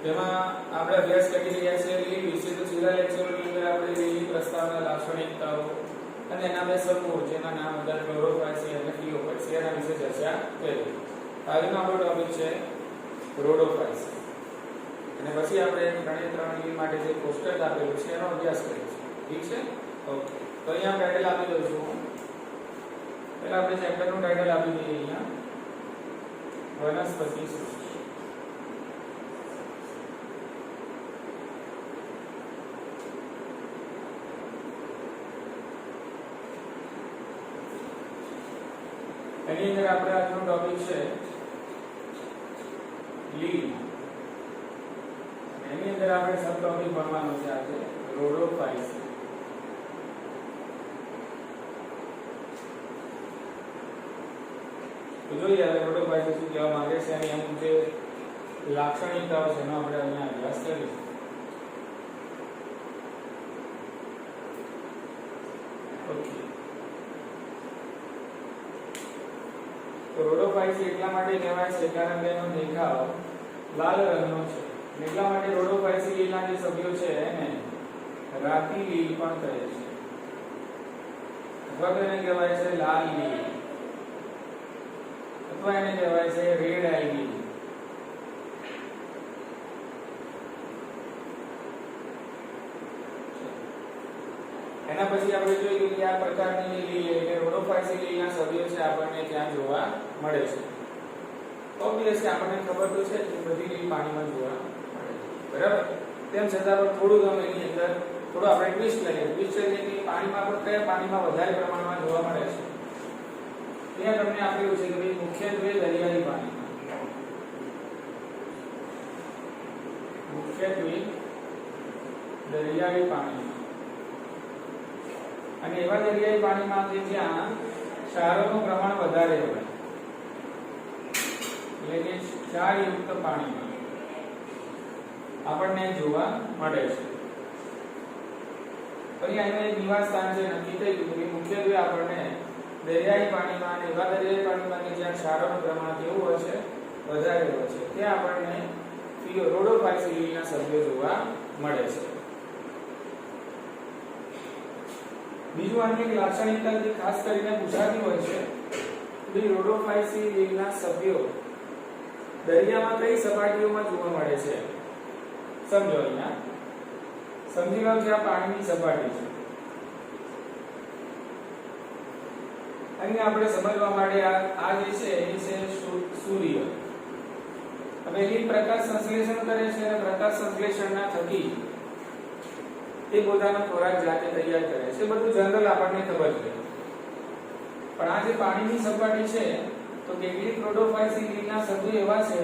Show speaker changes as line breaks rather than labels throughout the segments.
જેમાં આપણે અભ્યાસ કરી રહ્યા છીએ લીલ વિશે. તો છેલ્લા લેક્ચરની અંદર આપણે લીલ પ્રસ્તાવના લાક્ષણિકતાઓ અને એના બે સમૂહ જેના નામ હતા ક્લોરોફાયસી અને ફિલોફાયસી એના વિશે ચર્ચા કરી. આગળનો આપણો ટોપિક છે રોડોફાયસી. અને પછી આપણે ત્રણ લીલ માટે જે કોષ્ટક આપેલું છે એનો અભ્યાસ કરીશું. ઠીક છે? ઓકે. તો અહીંયા ટાઇટલ આપી દઉં છું. પહેલા આપણે ચેપ્ટરનું ટાઇટલ આપી દઈએ અહીંયા વનસ્પતિ સૃષ્ટિ. એની અંદર આપણે આજનો ટોપિક છે લીલ. એની અંદર આપણે સબ ટોપિક ભણવાનો છે આજે રોડોફાયસી. તો જોઈએ હવે રોડોફાયસી શું કહેવા માંગે છે અને અમુક જે લાક્ષણિકતાઓ છે એનો આપણે અહીંયા અભ્યાસ કરીશું. ઓકે. તો રોડોફાયસી એટલા માટે કહેવાય છે કારણ કે એનો દેખાવ લાલ રંગનો છે. એટલા માટે રોડોફાયસી લીલના જે સભ્યો છે એને રાતી લીલ પણ કહે છે, અથવા તો એને કહેવાય છે લાલ લીલ, અથવા એને કહેવાય છે રેડ આઈ લીલ. એના પછી આપણે જોઈએ કે આ પ્રકારની લીલ એટલે રોડોફાયસી લીલના સભ્યો છે આપણને ત્યાં જોવા મળે છે. ઓબ્વિયસલી આપણને ખબર તો છે કે બધી લીલ પાણીમાં જોવા મળે છે, બરાબર? તેમ છતાં પણ થોડું ગમે એની અંદર થોડું આપણે ટ્વિસ્ટ લઈએ. ટ્વિસ્ટ એટલે કે પાણીમાં પણ કયા પાણીમાં વધારે પ્રમાણમાં જોવા મળે છે. ત્યાં તમને આપેલું છે કે ભાઈ મુખ્યત્વે દરિયાઈ પાણીમાં, મુખ્યત્વે દરિયાઈ પાણીમાં, અને એવા દરિયાઈ પાણીમાં કે જ્યાં ક્ષારોનું પ્રમાણ વધારે હોય, એટલે કે ક્ષારયુક્ત પાણીમાં આપણને જોવા મળે છે. અહીંયા એનું નિવાસ સ્થાન છે નક્કી થઈ ગયું કે મુખ્યત્વે આપણને દરિયાઈ પાણીમાં અને એવા દરિયાઈ પાણીમાં કે જ્યાં ક્ષારોનું પ્રમાણ કેવું હોય છે, વધારે હોય છે, ત્યાં આપણને રોડોફાયસી લીલના સભ્યો જોવા મળે છે. બીજું અન્ય એક લાક્ષણિકતા જે ખાસ કરીને પૂછાતી હોય છે કે રોડોફાયસી લીલના સભ્યો દરિયામાં કઈ સપાટીઓમાં જોવા મળે છે. સમજો અહીંયા સમજી લો કે આ પાણીની સપાટી છે. અહીંયા આપણે સમજવા માટે આ જે છે એ છે સૂર્ય. હવે એ પ્રકાશ સંશ્લેષણ કરે છે અને પ્રકાશ સંશ્લેષણના થકી એ પોતાનો ખોરાક જાતે તૈયાર કરે છે. બધું જનરલ આપણને ખબર છે. પણ આ જે પાણીની સપાટી છે તો કેટલીક રોડોફાયસી લીલના સભ્યો એવા છે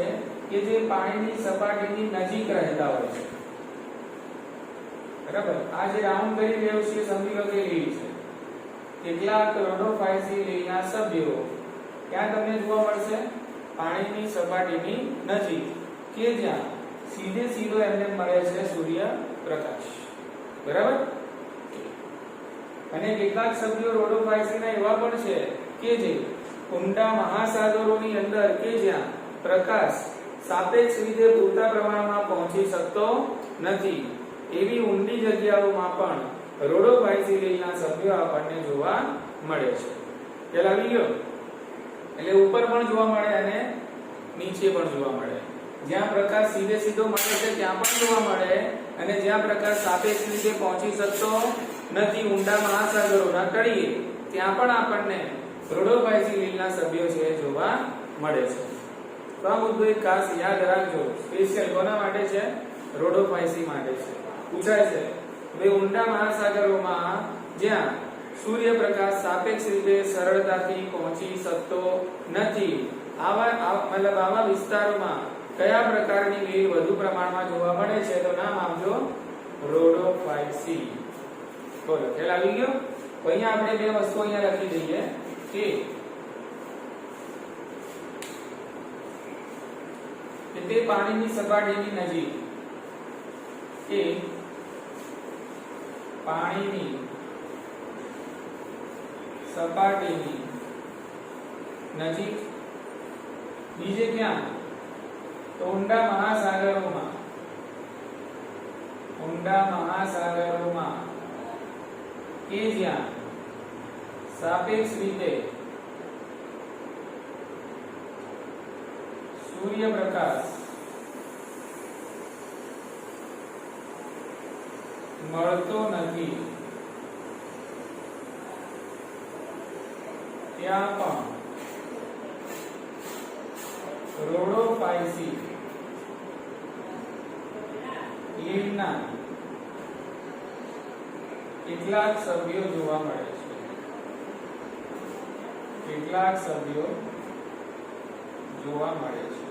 કે જે પાણીની સપાટીની નજીક રહેતા હોય છે, બરાબર? આ જે રાઉન્ડ કરી રહ્યો છે સમજી લો કે લીલ છે. કેટલાક રોડોફાયસી લીલના સભ્યો ક્યાં તમને જોવા મળશે? પાણીની સપાટીની નજીક, કે જ્યાં સીધો એમને મળે છે સૂર્યપ્રકાશ, બરાબર? અને કેટલાક સભ્યો રોડોફાયસીના એવા પણ છે કે જે ઊંડા મહાસાગરોની અંદર કે જ્યાં પ્રકાશ સાપેક્ષ રીતે પૂરતા પ્રમાણમાં પહોંચી શકતો નથી, એવી ઊંડી જગ્યાઓમાં પણ રોડોફાયસી લીલના સભ્યો આપણને જોવા મળે છે. ખ્યાલ આવી ગયો? એટલે ઉપર પણ જોવા મળે અને નીચે પણ જોવા મળે. જ્યાં પ્રકાશ સીધો મળે છે ત્યાં પણ જોવા મળે, અને જ્યાં પ્રકાશ સાપેક્ષ રીતે પહોંચી શકતો નથી ઊંડા મહાસાગરોના તળિયે, ત્યાં પણ આપણને રોડોફાયસી લીલના સભ્યો છે જોવા મળે છે. તો આ મુદ્દો એક ખાસ યાદ રાખજો. સ્પેશિયલ કોના માટે છે? રોડોફાયસી માટે છે. પૂછાય છે ભાઈ ઊંડા મહાસાગરોમાં જ્યાં સૂર્યપ્રકાશ સાપેક્ષ રીતે સરળતાથી પહોંચી શકતો નથી, આવા વિસ્તારોમાં કયા પ્રકારની લીલ વધુ પ્રમાણમાં જોવા મળે છે? તો નામ આપજો રોડોફાયસી. બોલો, ખ્યાલ આવી ગયો? તો અહીંયા આપણે બે વસ્તુ અહીંયા લખી દઈએ કે તે પાણીની સપાટીની નજીક, કે પાણીની સપાટીની નજીક, બીજે ક્યાં? તો ઊંડા મહાસાગરોમાં ઊંડા મહાસાગરોમાં કે જ્યાં સાપેક્ષ રીતે સૂર્યપ્રકાશ મળતો નથી ત્યાં પણ રોડોફાઇસી લીલના કેટલાક સભ્યો જોવા મળે છે. કેટલાક સભ્યો જોવા મળે છે.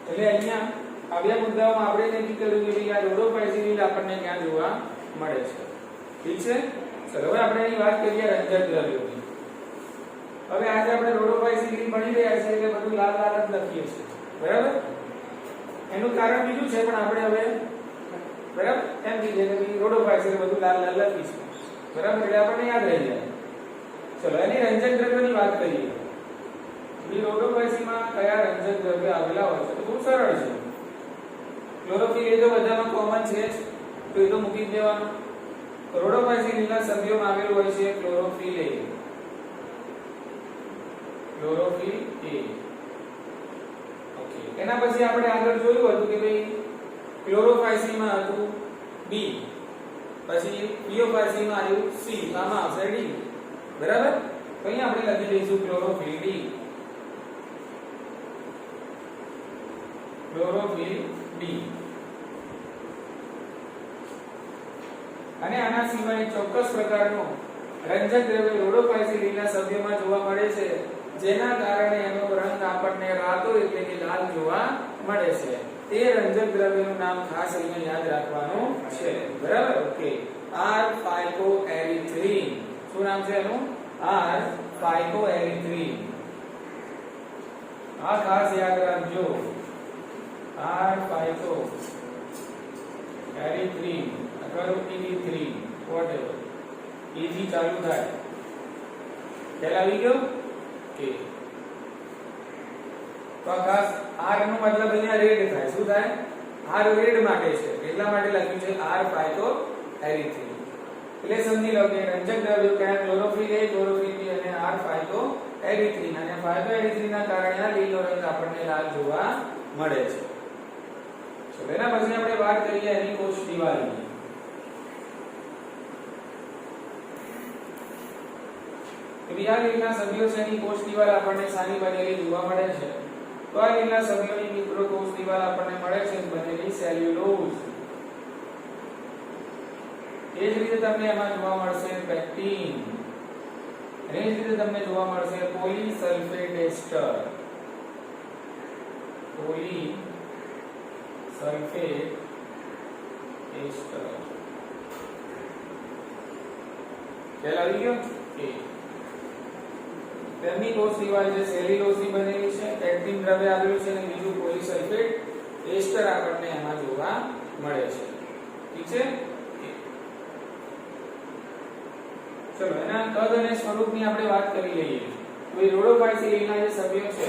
એટલે અહીંયા આવ્યા મુદ્દાઓમાં આપણે નક્કી કર્યું કે આ રોડોફાઇસી લીલ આપણને ક્યાં જોવા મળે છે. ઠીક છે. ચલો હવે આપણે અહીં વાત કરીએ રંજક દ્રવ્યોની. હવે આજે આપણે રોડોફાઇસી લીલ ભણી રહ્યા છીએ એટલે બધું લાલ લાલ જ લખીએ છીએ. બરાબર? એનું કારણ બીજું છે પણ આપણે હવે બરાબર એમ કહીએ કે રોડોફાઇસી બધું લાલ લાલ લખીશું. બરાબર? એટલે આપણને યાદ રહી જાય. ચલો એની રંજક દ્રવ્યોની વાત કરીએ. રોડોફાઇસીમાં કયા રંજક દ્રવ્ય આવેલા હોય છે? તો બહુ સરળ છે. ક્લોરોફિલ એ તો બધામાં કોમન છે જ, તો એ તો મૂકી જ દેવાનું. રોડોફાઇસી લીલના સભ્યોમાં આવેલું હોય છે ક્લોરોફિલ એ. ક્લોરોફિલ એ. ઓકે. એના પછી આપણે આગળ જોયું હતું કે ભાઈ ક્લોરોફાઇસીમાં હતું બી, પછી થિયોફાઇસીમાં આવ્યું સી, આમાં આવશે ડી. બરાબર? તો અહીંયા આપણે લખી દઈશું ક્લોરોફિલ ડી. Chlorophyll D. અને આના સિવાય ચોક્કસ પ્રકારનો રંજક દ્રવ્ય રોડોફાઇસી લીલના સભ્યોમાં જોવા મળે છે, જેના કારણે એનો રંગ આપણને રાતો એટલે કે લાલ જોવા મળે છે. તે રંજક દ્રવ્યનું નામ ખાસ અહીંયા યાદ રાખવાનું છે. બરાબર? ઓકે. આર ફાઇકોએરિથ્રીન. શું નામ છે એનું? આર ફાઇકોએરિથ્રીન. આ ખાસ યાદ રાખજો. આર ફાઇકોએરિથ્રીન કરો ED3 whatever EG ચાલુ થાય. ખ્યાલ આવી ગયો? કે તો આ ખાસ R નો મતલબ અહીંયા રેડ થાય. શું થાય? R રેડ માટે છે. એટલા માટે લખ્યું છે R ફાઇકોએરિથ્રીન. એટલે સમજી લો કે રંજક દ્રવ્યો કયા? ક્લોરોફિલ A, ક્લોરોફિલ B અને R ફાઇકોએરિથ્રીન. અને ફાઇકોએરિથ્રીન ના કારણે આ લીલો રંગ આપણને લાલ જોવા મળે છે. તો એના પછી આપણે વાત કરીએ એની કોષ દિવાલની. ક્રિયા લીલના સભ્યો છે એની કોષ દિવાલ આપણને સાની બનેલી જોવા મળે છે. તો આ લીલના સભ્યોની મિત્રો કોષ દિવાલ આપણને મળે છે બનેલી સેલ્યુલોઝ. એ જ રીતે તમને એમાં જોવા મળશે પેક્ટિન. એ જ રીતે તમને જોવા મળશે પોલીસલ્ફેટ એસ્ટર. પોલીસલ્ફેટ એસ્ટર. ખ્યાલ આવી ગયો? તેમની કોષ દિવાલ જે સેલ્યુલોઝની બનેલી છે, પેક્ટિન દ્રવ્ય આવેલું છે અને બીજું પોલીસલ્ફેટ એસ્ટર આપણને એમાં જોવા મળે છે. ઠીક છે? ચલો એના કદ અને સ્વરૂપની આપણે વાત કરી લઈએ. તો એ રોડોફાઇસી લીલના જે સભ્યો છે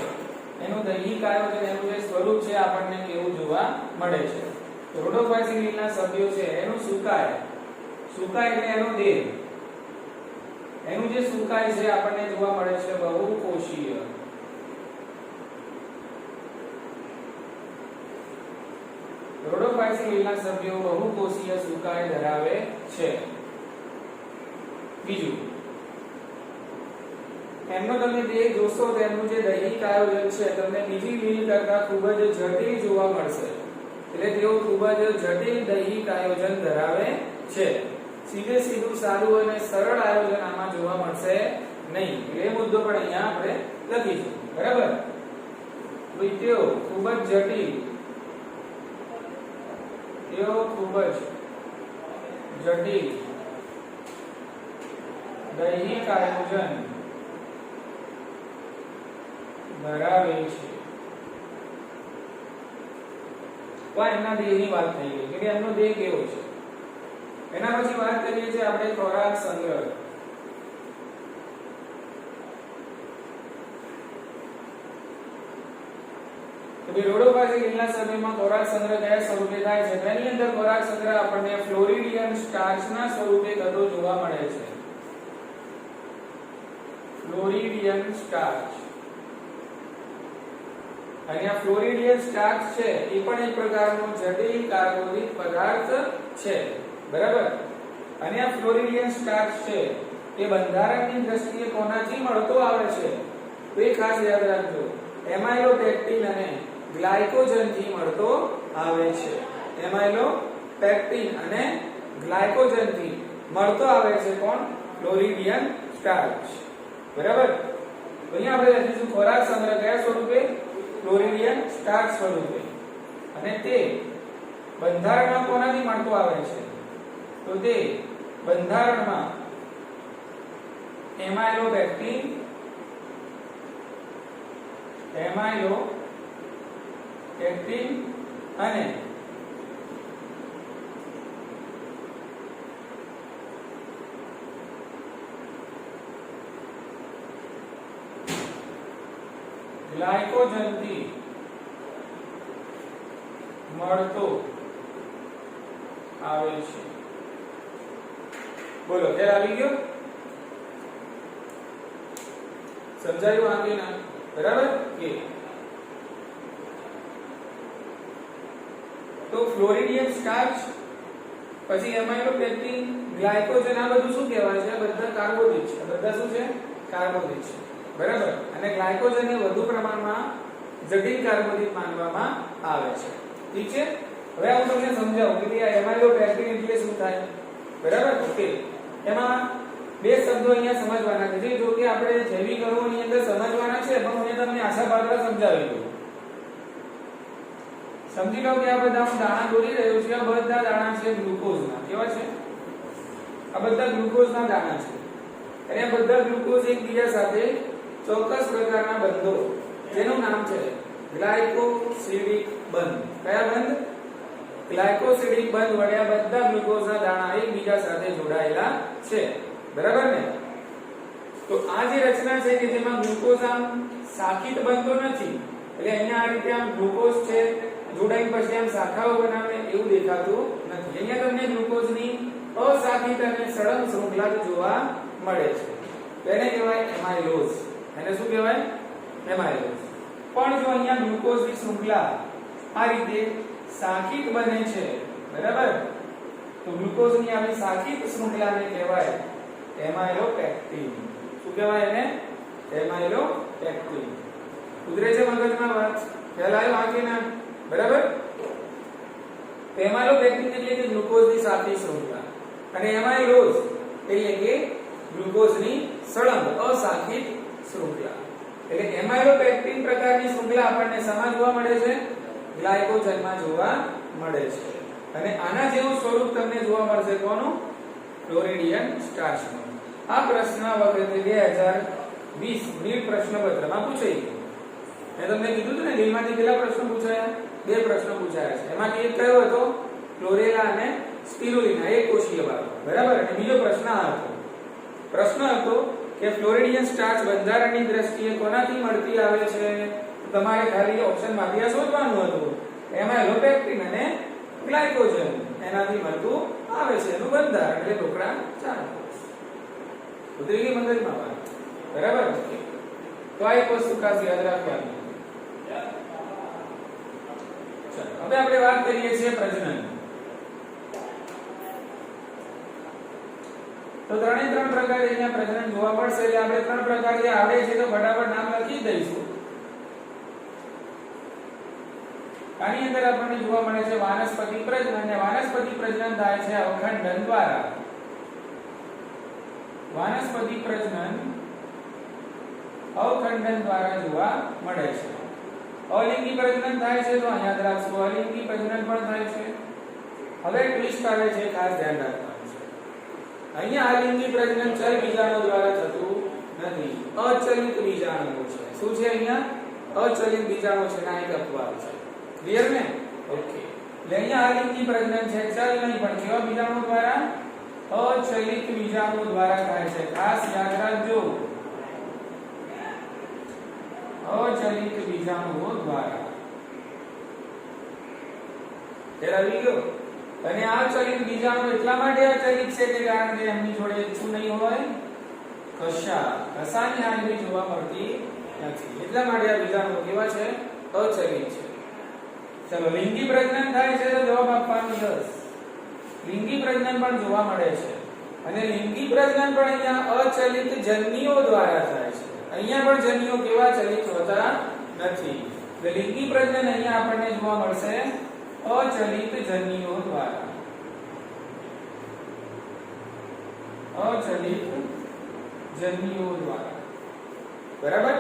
એનું દૈહિક આયોજન, એનું જે સ્વરૂપ છે આપણને કેવું જોવા મળે છે. રોડોફાઇસી લીલના સભ્યો છે એનું સુકાય. સુકાય એટલે એનો દેહ. એનું જે સુકાય છે આપણને જોવા મળે છે બહુકોષીય. રોડોફાઇસી લીલના સભ્યો બહુકોષીય સુકાય ધરાવે છે. બીજું, એમનો તમે દેહ જોશો તો એમનું જે દૈહિક આયોજન છે તમને બીજી લીલ કરતા ખૂબ જ જટિલ જોવા મળશે. એટલે તેઓ ખૂબ જ જટિલ દૈહિક આયોજન ધરાવે છે. સીધે સીધું સારું અને સરળ આયોજન આમાં જોવા મળશે નહીં. એ મુદ્દો પણ અહીંયા આપણે લખીશું. બરાબર? તેઓ ખૂબ જ જટિલ, તેઓ ખૂબ જ જટિલ દૈહિક આયોજન ધરાવે છે. તો એમના દેહની વાત થઈ ગઈ કે એમનો દેહ કેવો છે. એના પછી વાત કરીએ છીએ આપણે ખોરાક સંગ્રહ. તો કે રોડોફાઇસિક લીલના સમયમાં ખોરાક સંગ્રહ કયા સ્વરૂપે થાય છે? તેની અંદર ખોરાક સંગ્રહ આપણને ફ્લોરિડિયન સ્ટાર્ચના સ્વરૂપે થતો જોવા મળે છે. ફ્લોરિડિયન સ્ટાર્ચ. અહીંયા ફ્લોરિડિયન સ્ટાર્ચ છે એ પણ એક પ્રકારનો જટિલ કાર્બોદિત પદાર્થ છે, બરાબર? અને આ ફ્લોરિડિયન સ્ટાર્ચ છે એ બંધારણની દ્રષ્ટિએ કોનાથી મળતો આવે છે? તો એ ખાસ યાદ રાખજો, એમાઇલોપેક્ટિન અને ગ્લાયકોજન થી મળતો આવે છે. એમાઇલોપેક્ટિન અને ગ્લાયકોજન થી મળતો આવે છે કોણ? ફ્લોરિડિયન સ્ટાર્ચ, બરાબર? તો અહીંયા આપણે લખીશું ખોરાક સંગ્રહ કયા સ્વરૂપે? ફ્લોરિડિયન સ્ટાર્ચ સ્વરૂપે. અને તે બંધારણમાં કોનાથી મળતો આવે છે? તો તે બંધારણમાં એમાઇલોપેક્ટિન અને ગ્લાયકોજન થી મળતો આવે છે. બોલો, ખ્યાલ આવી ગયો? સમજાયું આગે ના? બરાબર? કે તો ફ્લોરિડિયન સ્ટાર્ચ, પછી એમાઇલોપેક્ટિન, ગ્લાયકોજન, આ બધું શું કહેવાય છે? બધા કાર્બોદિત છે. બધા શું છે? કાર્બોદિત છે, બરાબર? અને ગ્લાયકોજન એ વધુ પ્રમાણમાં જટિલ કાર્બોદિત માનવામાં આવે છે. ઠીક છે? હવે હું તમને સમજાવું કે આ એમાઇલોપેક્ટિન એટલે શું થાય, બરાબર? ઓકે, એમાં બે શબ્દો અહીંયા સમજવાના છે. જો કે આપણે જૈવિક અણુઓની અંદર સમજવાના છે, પણ હું તમને આશાપાત્ર સમજાવી દઉં. સમજી લો કે આ બધા હું દાણા દોરી રહ્યો છું. આ બધા દાણા છે ગ્લુકોઝના. કેવા છે? આ બધા ગ્લુકોઝના દાણા છે. અને આ બધા ગ્લુકોઝ એકબીજા સાથે ચોક્કસ પ્રકારના બંધો, જેનું નામ છે ગ્લાયકોસિડિક બંધ. કયા બંધ? ગ્લાયકોસિડિક બંધ વડે આ બધા ગ્લુકોઝના દાણા એકબીજા સાથે જોડાયેલા છે, બરાબર ને? તો આ જે રચના છે કે જેમાં ગ્લુકોઝ આમ શાખિત બનતો નથી, એટલે અહીંયા આ રીતે આમ ગ્લુકોઝ છે જોડાઈ પછી આમ શાખાઓ બનાવે એવું દેખાતું નથી. અહીંયા તમને ગ્લુકોઝની અશાખિત અને સળંગ શૃંખલા જોવા મળે છે. તેને કહેવાય એમાઇલોઝ. એને શું કહેવાય? એમાઇલોઝ. પણ જો અહીંયા ગ્લુકોઝની શૃંખલા આ રીતે શાખિત બને છે, બરાબર? તો ગ્લુકોઝની આવી શાખિત શૃંખલાને કહેવાય એમાઇલોપેક્ટિન. શું કહેવાય એને? એમાઇલોપેક્ટિન. ઉતરે છે મગજમાં વાત? ખ્યાલ આવ્યો આ કે ના? બરાબર? એમાઇલોપેક્ટિન એટલે કે ગ્લુકોઝની શાખિત શૃંખલા અને એમાઇલોઝ એટલે કે ગ્લુકોઝની સળંગ અશાખિત શૃંખલા. એટલે એમાઇલોપેક્ટિન પ્રકારની શૃંખલા આપણને શેમાં જોવા મળે છે? ગ્લાયકોજનમાં જોવા મળે છે. અને આના જેવું સ્વરૂપ તમને જોવા મળશે કોનું? ફ્લોરિડિયન સ્ટાર્ચનું. આ પ્રશ્ન વખતે 2020 નીટ પ્રશ્નપત્રમાં પૂછાઈ ગયો. મેં તમને કીધું હતું ને લીલમાંથી કેટલા પ્રશ્નો પૂછાયા? 2 પ્રશ્નો પૂછાયા છે. એમાંથી એક કયો હતો? ક્લોરેલા અને સ્પિરુલિના, એક કોષીય વાળો, બરાબર? અને બીજો પ્રશ્ન આ હતો. પ્રશ્ન હતો કે ફ્લોરિડિયન સ્ટાર્ચ બંધારણની દ્રષ્ટિએ કોનાથી મળતી આવે છે? તમારે ખાલી ઓપ્શનમાંથી આ શોધવાનું હતું. એમાઇલોપેક્ટિન અને ગ્લાયકોજન એનાથી મળતું આવે છે એનું બંધારણ, એટલે ઢોકળા 4 કોષ. ઉતરી ગઈ મગજમાં વાત? બરાબર? તો આ એક વસ્તુ ખાસ યાદ રાખવાની. હવે આપણે વાત કરીએ છીએ પ્રજનન. તો ત્રણે 3 પ્રકારે અહીંયા પ્રજનન જોવા મળશે. એટલે આપણે 3 પ્રકાર જે આવડે છે તો ફટાફટ નામ લખી દઈશું. આની અંદર આપણને જોવા મળે છે વાનસ્પતિક પ્રજનન. અને વાનસ્પતિક પ્રજનન થાય છે અવખંડન દ્વારા. વાનસ્પતિક પ્રજનન અવખંડન દ્વારા જોવા મળે છે. અલિંગી પ્રજનન થાય છે તો અહીંયા રાખશું અલિંગી પ્રજનન પણ થાય છે. હવે ટ્વિસ્ટ આવે છે, ખાસ ધ્યાન રાખવાનું છે. અહીંયા અલિંગી પ્રજનન ચલ બીજાણુ દ્વારા થતું નથી, અચલિત બીજાણુ છે. શું છે અહીંયા? અચલિત બીજાણુ છે, ના એક અપવાદ છે. ક્લિયર ને? ઓકે. એટલે અહીંયા અલિંગી પ્રજનન છે, ચલ નહીં પણ કેવા બીજાણુ દ્વારા? અચલિત બીજાણુ દ્વારા થાય છે. ખાસ યાદ રાખજો, અચલિત બીજાણુઓ દ્વારા. ખ્યાલ આવી ગયો? અને આ ચલિત બીજાણુ એટલા માટે અચલિત છે કે કારણ કે એમની જોડે શું નહીં હોય? કશાની હાજરી જોવા મળતી નથી. એટલા માટે આ બીજાણુ કેવા છે? અચલિત છે. ચલો, લિંગી પ્રજનન થાય છે તો જવાબ આપવાનો 10. લિંગી પ્રજનન પણ જોવા મળે છે અને લિંગી પ્રજનન પણ અહીંયા અચલિત જન્યુઓ દ્વારા થાય છે. અહીંયા પણ જન્યુઓ કેવા? ચલિત હોતા નથી. તો લિંગી પ્રજનન અહીંયા આપણને જોવા મળશે અચલિત જન્યુઓ દ્વારા. અચલિત જન્યુઓ દ્વારા. બરાબર?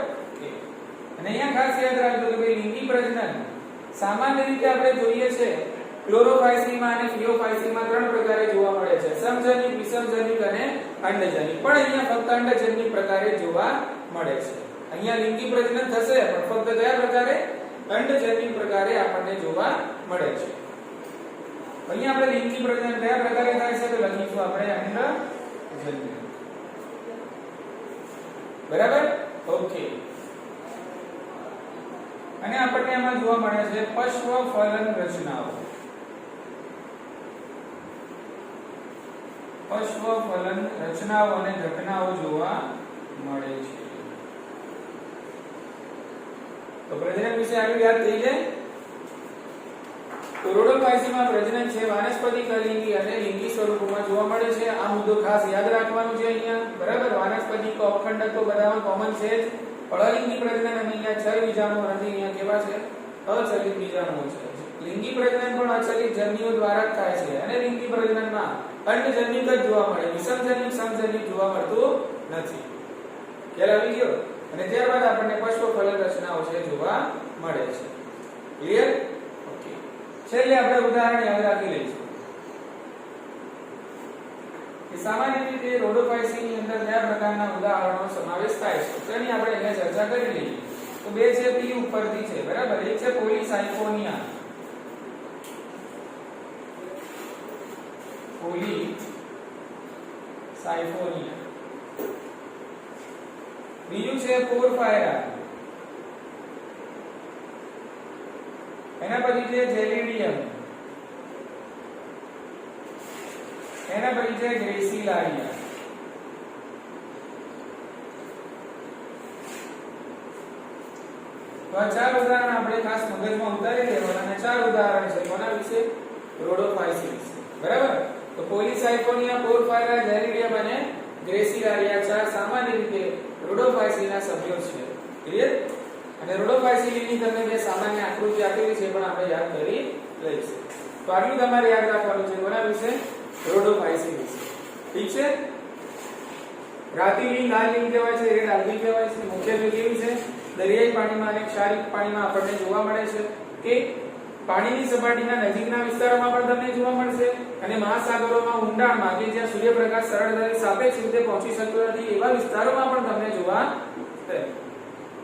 અને અહીંયા ખાસ યાદ રાખજો કે ભાઈ લિંગી પ્રજનન સામાન્ય રીતે આપણે જોઈએ છે ક્લોરોફાયસીમાં અને ફિયોફાયસીમાં 3 પ્રકારે જોવા મળે છે: સમજનિક, વિષમજનિક અને અંડજનિક. પણ અહીંયા ફક્ત અંડજનિક પ્રકારે જોવા મળે છે. અહીંયા લિંગી પ્રજનન થશે પણ ફક્ત કયા પ્રકારે? અંડજનિક પ્રકારે આપણને જોવા મળે છે. અહીંયા આપણે લિંગી પ્રજનન કયા પ્રકારે થાય છે તો લખીશું આપણે અંડજનિક. બરાબર? ઓકે. અને આપણને આમાં જોવા મળે છે પશ્વ ફલન રચનાઓ. પશ્વ ફલન રચનાઓ અને ઘટનાઓ જોવા મળે છે. તો પ્રજનન વિશે આગળ યાદ થઈ જાય. તો રોડોફાયસીમાં પ્રજનન છે વાનસ્પતિક, અલિંગી અને લિંગી સ્વરૂપોમાં જોવા મળે છે. આ મુદ્દો ખાસ યાદ રાખવાનો છે અહીંયા. બરાબર? વાનસ્પતિક અખંડત્વ બધામાં કોમન છે જ. અલિંગી પ્રજનન અને અહીંયા ચલ બીજાણુઓ નથી, અહીંયા કેવા છે? અચલિત બીજાણુઓ છે. લિંગી પ્રજનન પણ અચલિત જન્યુઓ દ્વારા જ થાય છે અને લિંગી પ્રજનનમાં અંડજનિક જ જોવા મળે, વિષમજનિક સમજનિક જોવા મળતું નથી. ખ્યાલ આવી ગયો? અને ત્યારબાદ આપણને પશ્વ ફલન રચનાઓ છે જોવા મળે છે. ક્લિયર? ઓકે. છેલ્લે આપણે ઉદાહરણ યાદ રાખી લઈશું કે સામાન્ય રીતે રોડોફાયસીની અંદર કયા પ્રકારના ઉદાહરણો સમાવેશ થાય છે. તેની આપણે અહીંયા ચર્ચા કરી લઈએ. તો બે છે પી ઉપરથી છે. બરાબર? એક છે પોલીસાયફોનિયા. પોલીસાયફોનિયા. બીજું છે પોરફાયરા. એના પછી છે જેલિડિયમ. એના પછી છે ગ્રેસિલારિયા. તો આ 4 ઉદાહરણ આપણે ખાસ મગજમાં ઉતારી લેવાના. અને 4 ઉદાહરણ છે કોના વિશે? રોડોફાયસી વિશે. બરાબર? તો પોલીસાયફોનિયા, પોરફાયરા, જેલિડિયમ અને ગ્રેસિલારિયા 4 સામાન્ય રીતે રોડોફાયસીના સભ્યો છે. ક્લિયર? અને રોડોફાયસીની તમને જે સામાન્ય આકૃતિ આપેલી છે પણ આપણે યાદ કરી લઈશું. તો આટલું તમારે યાદ રાખવાનું છે કોના વિશે? રોડોફાયસી વિશે. ઠીક છે? રાતીલી લાલ લીલ કહેવાય છે, રેડ આલ્ગી કહેવાય છે. મુખ્યત્વે કેવી છે? દરિયાઈ પાણીમાં અને ક્ષારિક પાણીમાં આપણને જોવા મળે છે કે પાણીની સપાટીના નજીકના વિસ્તારોમાં પણ તમને જોવા મળશે અને મહાસાગરોમાં ઊંડાણમાં કે જ્યાં સૂર્યપ્રકાશ સરળતાથી સાપેક્ષ રીતે પહોંચી શકતો નથી એવા વિસ્તારોમાં પણ તમને જોવા મળે.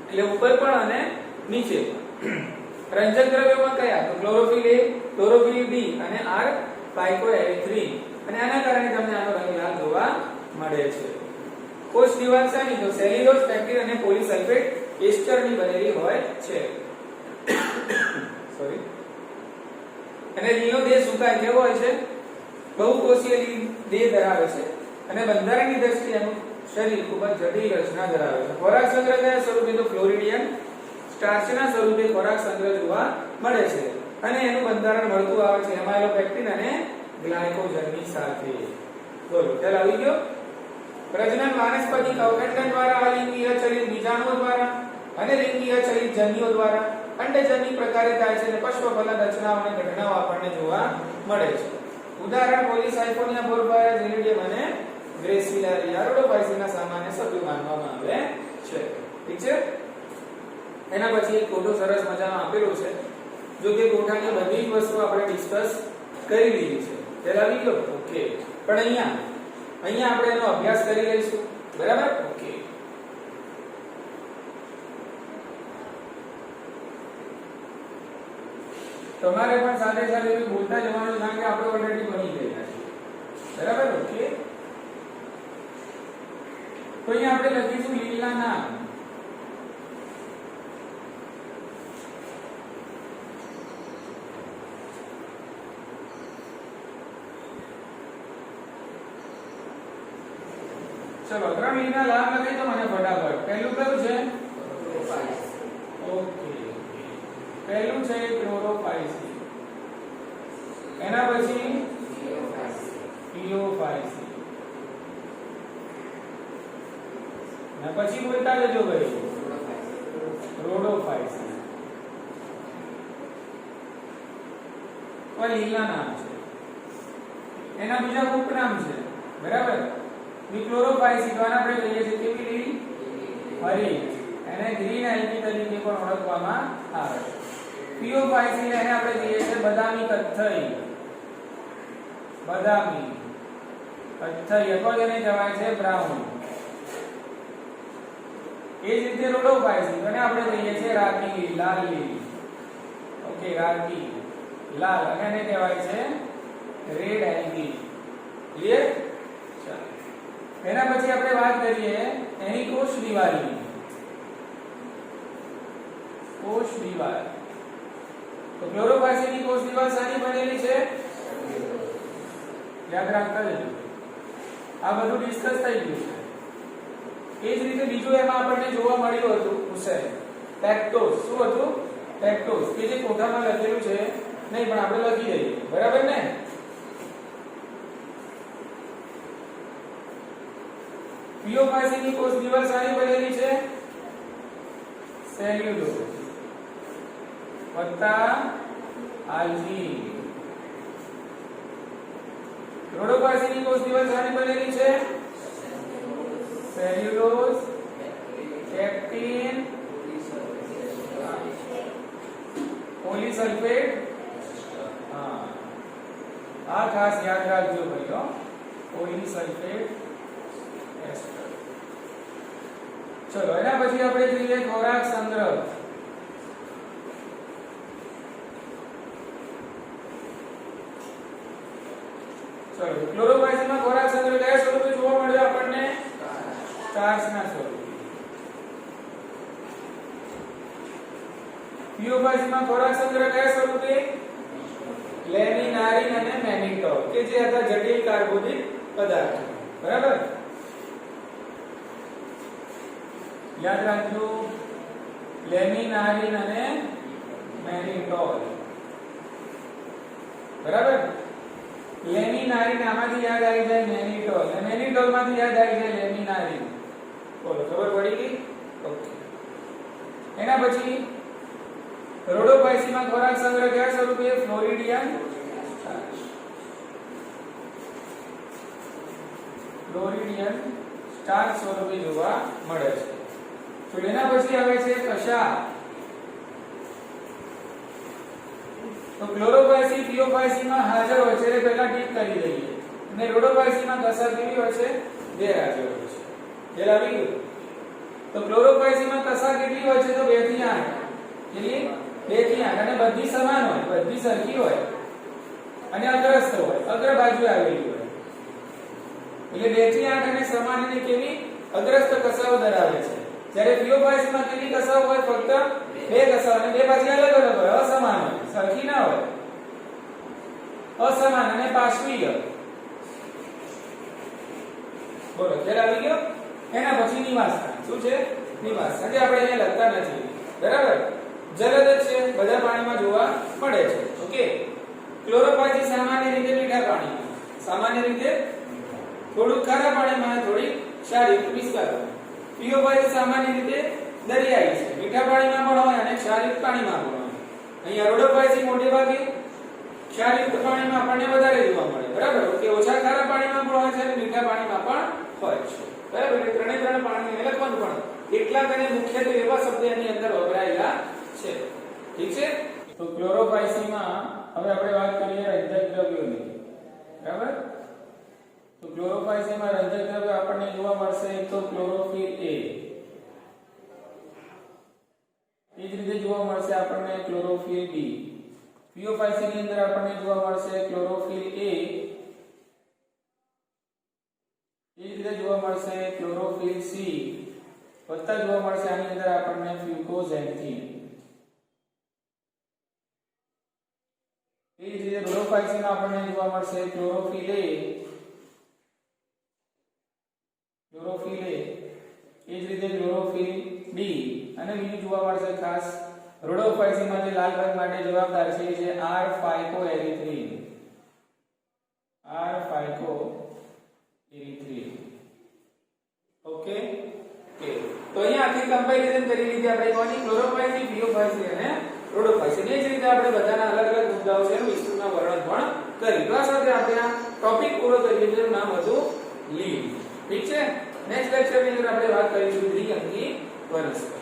એટલે ઉપર પણ અને નીચે પણ. રંજક દ્રવ્યોમાં કયા? તો ક્લોરોફિલ A, ક્લોરોફિલ B અને R પાઇકોએરિથ્રિન. અને આના કારણે તમને આનો રંગ લાલ જોવા મળે છે. કોષ દિવાલ શાની? તો સેલ્યુલોઝ, પેક્ટિન અને પોલિસલ્ફેટ એસ્ટરની બનેલી હોય છે. સોરી. અને લીલો દેહ સુકાય કેવો હોય છે? બહુકોષીય દેહ ધરાવે છે અને બંધારણની દ્રષ્ટિએ એનું શરીર ખૂબ જ જટિલ રચના ધરાવે છે. ખોરાક સંગ્રહ કયા સ્વરૂપે? તો ફ્લોરિડિયન સ્ટાર્ચના સ્વરૂપે ખોરાક સંગ્રહ જોવા મળે છે અને એનું બંધારણ મળતું આવે છે એમાઇલોપેક્ટિન અને ગ્લાયકોજનની સાથે. બોલો, ખ્યાલ આવી ગયો? પ્રજનન વાનસ્પતિક અવખંડન દ્વારા, અલિંગી અચલિત બીજાણુઓ દ્વારા અને લિંગી અચલિત જન્યુઓ દ્વારા. અંડજનિક પ્રકારે થાય છે અને પશ્વ ફલન રચનાઓ અને ઘટનાઓ આપણને જોવા મળે છે. ઉદાહરણ પોલીસાયફોનિયા, પોરફાયરા, જેલિડિયમ અને ગ્રેસિલારિયા રોડોફાયસીના સામાન્ય સભ્યો માનવામાં આવે છે. ઠીક છે? એના પછી એક કોઠો સરસ મજાનો આપેલો છે. જો કે કોઠાની બધી જ વસ્તુ આપણે ડિસ્કસ કરી લીધી છે. ખ્યાલ આવી ગયો? ઓકે. પણ અહીંયા આપણે એનો અભ્યાસ કરી લઈશું. બરાબર? ઓકે. તમારે પણ સાથે સાથે બોલતા જવાનું કારણ કે આપણે ઓલરેડી બની ગયા છે. બરાબર? ઓકે. તો અહીંયા આપણે લખીશું લીલના નામ. ચલો 3 લીના લાભ લખી તો મને ફટાફટ. પહેલું કયું છે? ઓકે, પહેલું છે ક્લોરોફાઇસી. એના પછી પીઓફાઇસી. અને પછી બોલતા જજો ભાઈ રોડોફાઇસી. કોઈ લીલા નામ છે, એના બીજા ઉપનામ છે, બરાબર. ક્લોરોફાઇસી તો આપણે કહીએ છીએ કેવી લીલી? હરી. એને ગ્રીન એલ્ગી તરીકે પણ ઓળખવામાં આવે છે. પીઓફાઇસી એને આપણે કહીએ છીએ બદામી કથ્થઈ. બદામી કથ્થઈ અથવા જેને કહેવાય છે બ્રાઉન. એ જ રીતે રોડોફાઇસી એને આપણે કહીએ છીએ રાકી, લાલ લીલી. ઓકે, રાકી લાલ, અને એને કહેવાય છે રેડ એલ્ગી. ક્લિયર? ચાલો, એના પછી આપણે વાત કરીએ એની કોષ દિવાલની. કોષ દિવાલ. તો ક્લોરોફાઇસીની કોષ દિવાલ શાની બનેલી છે? યાદ રાખતા જજો. આ બધું ડિસ્કસ થઈ ગયું છે. એ જ રીતે બીજું એમાં આપણને જોવા મળ્યું હતું હુસેન પેક્ટોસ. શું હતું? પેક્ટોસ, કે જે કોઠામાં લખેલું છે નહીં, પણ આપણે લખી દઈએ, બરાબર ને? પીઓફાઇસીની કોષ દિવાલ શાની બનેલી છે? સેલ્યુલોઝ વત્તા આલ્ગી. રોડોફાઇસીની કોષ દિવાલ શાની બનેલી છે? Cellulose, pectin, polysulfate. હા, આ ખાસ યાદ રાખજો ભાઈઓ, પોલીસલ્ફેટ એસ્ટર. ચલો, એના પછી આપણે જોઈએ ખોરાક સંગ્રહ. ચલો, ક્લોરોફાઇસીમાં ખોરાક સંગ્રહ કયા સ્વરૂપે જોવા મળ્યો આપણને? સ્ટાર્ચના સ્વરૂપે. પીઓફાઇસીમાં ખોરાક સંગ્રહ કયા સ્વરૂપે? લેમિનારિન અને મેનિટોલ, કે જે હતા જટિલ કાર્બોદિત પદાર્થો, બરાબર. યાદ રાખજો, લેમિનારિન અને મેનિટોલ, બરાબર. લેમિનારિન આમાંથી યાદ આવી જાય મેનિટોલ, અને મેનિટોલ માંથી યાદ આવી જાય લેમિનારિન. બોલો, ખબર પડી ગઈ? ઓકે. એના પછી રોડોફાઇસીમાં ખોરાક સંગ્રહ કયા સ્વરૂપે? ફ્લોરિડિયન સ્ટાર્ચ. ફ્લોરિડિયન સ્ટાર્ચ સ્વરૂપે જોવા મળે છે. તો એના પછી આવે છે કશાક. તો ક્લોરોફાઇસી પીઓફાઇસીમાં હાજર હોય છે, એટલે પહેલા ટીક કરી દઈએ. અને રોડોફાઇસીમાં કશાક કેવી હોય છે? ગેરહાજર હોય છે. ખ્યાલ આવી ગયો? તો ક્લોરોફાઇસીમાં કશાક કેટલી હોય છે? તો 2 થી 8. કેટલી? 2 થી 8. અને બધી સમાન હોય, બધી સરખી હોય, અને અગ્રસ્ત હોય, અગ્ર બાજુ આવેલી હોય. એટલે 2 થી 8 અને સમાન અને કેવી? અગ્રસ્ત કશાઓ ધરાવે છે. જ્યારે પીઓફાઇસીમાં કેટલી કશાઓ હોય? ફક્ત 2 કશાઓ, અને 2 બાજુ અલગ અલગ હોય, અસમાન હોય, સરખી ના હોય, અસમાન અને પાર્શ્વીય. બોલો, ખ્યાલ આવી ગયો? એના પછી નિવાસસ્થાન. શું છે? નિવાસસ્થાન. જે આપણે અહીંયા લખતા નથી, બરાબર. જલદ છે, બધા પાણીમાં જોવા મળે છે. ઓકે. ક્લોરોફાઇસી સામાન્ય રીતે મીઠા પાણીમાં, સામાન્ય રીતે થોડું ખારા પાણીમાં, થોડી ક્ષારયુક્ત વિસ્તારમાં. પીઓફાઇસી સામાન્ય રીતે દરિયાઈ છે, મીઠા પાણીમાં પણ હોય અને ક્ષારયુક્ત પાણીમાં પણ હોય. અહીંયા રોડોફાઇસી મોટે ભાગે ક્ષારયુક્ત પાણીમાં આપણને વધારે જોવા મળે, બરાબર. ઓકે, ઓછા ખારા પાણીમાં પણ હોય છે અને મીઠા પાણીમાં પણ હોય છે, બરાબર. એટલે ત્રણે પાણીને લખવાનું, પણ કેટલાક અને મુખ્યત્વે એવા શબ્દ એની અંદર વપરાયેલા છે. ઠીક છે? તો ક્લોરોફાઇસીમાં હવે આપણે વાત કરીએ રંજક દ્રવ્યોની, બરાબર. તો ક્લોરોફાઇસીમાં રંજક દ્રવ્ય આપણને જોવા મળશે એક તો ક્લોરોફિલ A. એ જ રીતે જોવા મળશે આપણને ક્લોરોફિલ B. પીઓફાઇસીની અંદર આપણને જોવા મળશે ક્લોરોફિલ A. એ જ રીતે જોવા મળશે ક્લોરોફિલ C. વત્તા જોવા મળશે આની અંદર આપણને ફ્યુકોઝેન્થીન. એ જ રીતે રોડોફાઇસીમાં આપણને જોવા મળશે ક્લોરોફિલ A, ક્લોરોફિલ એ જ રીતે ક્લોરોફિલ બી અને બીજું જોવા મળશે ખાસ રોડોફાઇસિન માં જે લાલ રંગ માટે જવાબદાર છે એ છે આર ફાઇકોએરિથ્રિન ઓકે તો અહીંયા આખી કમ્પેરિઝન કરી લીધી આપણે કોની ક્લોરોફાઇસિન ફિયોફાઇસિન અને રોડોફાઇસિન એ જ રીતે આપણે બધાના અલગ અલગ મુદ્દાઓ છે વિસ્તૃતમાં વર્ણન પણ કરી તો આ સાથે આપણે આ ટોપિક પૂરો કરીએ જેનું નામ હતું લીવ ઠીક છે નેક્સ્ટ લેક્ચરની અંદર આપણે વાત કરીશું દ્વિઅંગી વનસ્પતિ